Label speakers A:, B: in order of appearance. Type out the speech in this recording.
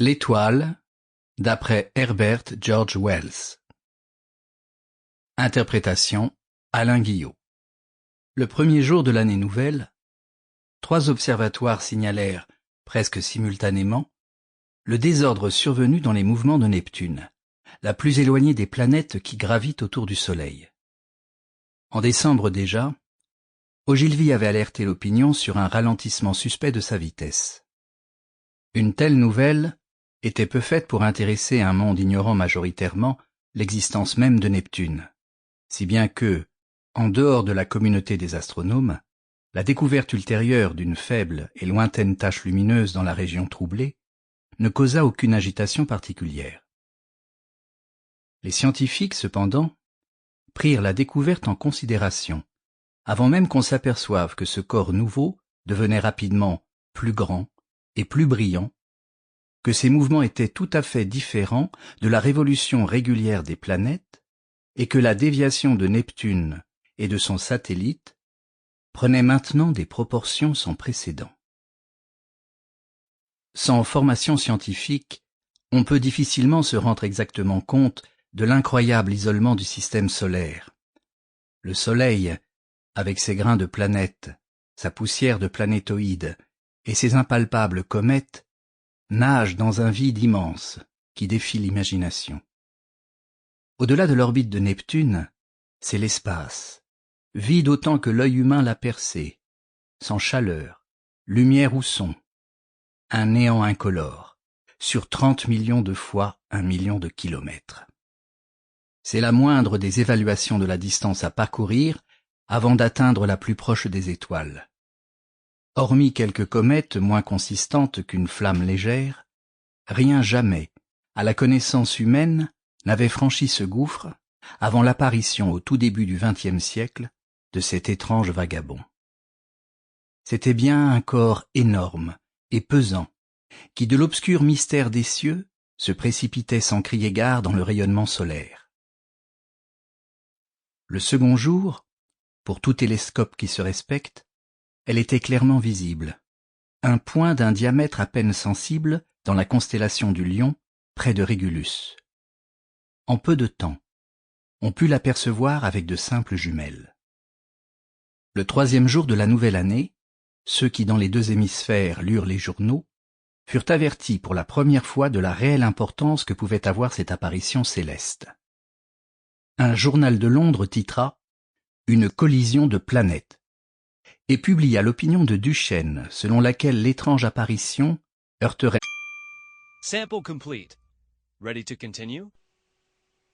A: L'étoile, d'après Herbert George Wells. Interprétation Alain Guillot. Le premier jour de l'année nouvelle, 3 observatoires signalèrent, presque simultanément, le désordre survenu dans les mouvements de Neptune, la plus éloignée des planètes qui gravitent autour du Soleil. En décembre déjà, Ogilvy avait alerté l'opinion sur un ralentissement suspect de sa vitesse. Une telle nouvelle était peu faite pour intéresser un monde ignorant majoritairement l'existence même de Neptune, si bien que, en dehors de la communauté des astronomes, la découverte ultérieure d'une faible et lointaine tache lumineuse dans la région troublée ne causa aucune agitation particulière. Les scientifiques, cependant, prirent la découverte en considération, avant même qu'on s'aperçoive que ce corps nouveau devenait rapidement plus grand et plus brillant, que ses mouvements étaient tout à fait différents de la révolution régulière des planètes et que la déviation de Neptune et de son satellite prenait maintenant des proportions sans précédent. Sans formation scientifique, on peut difficilement se rendre exactement compte de l'incroyable isolement du système solaire. Le Soleil, avec ses grains de planètes, sa poussière de planétoïdes et ses impalpables comètes, nage dans un vide immense qui défie l'imagination. Au-delà de l'orbite de Neptune, c'est l'espace, vide autant que l'œil humain l'a percé, sans chaleur, lumière ou son, un néant incolore, sur 30 millions de fois 1 million de kilomètres. C'est la moindre des évaluations de la distance à parcourir avant d'atteindre la plus proche des étoiles. Hormis quelques comètes moins consistantes qu'une flamme légère, rien jamais, à la connaissance humaine, n'avait franchi ce gouffre avant l'apparition au tout début du XXe siècle de cet étrange vagabond. C'était bien un corps énorme et pesant qui, de l'obscur mystère des cieux, se précipitait sans crier gare dans le rayonnement solaire. Le second jour, pour tout télescope qui se respecte, elle était clairement visible, un point d'un diamètre à peine sensible dans la constellation du Lion, près de Régulus. En peu de temps, on put l'apercevoir avec de simples jumelles. Le 3e jour de la nouvelle année, ceux qui dans les 2 hémisphères lurent les journaux furent avertis pour la première fois de la réelle importance que pouvait avoir cette apparition céleste. Un journal de Londres titra « Une collision de planètes » et publia l'opinion de Duchenne selon laquelle l'étrange apparition heurterait.
B: Sample complete. Ready to continue?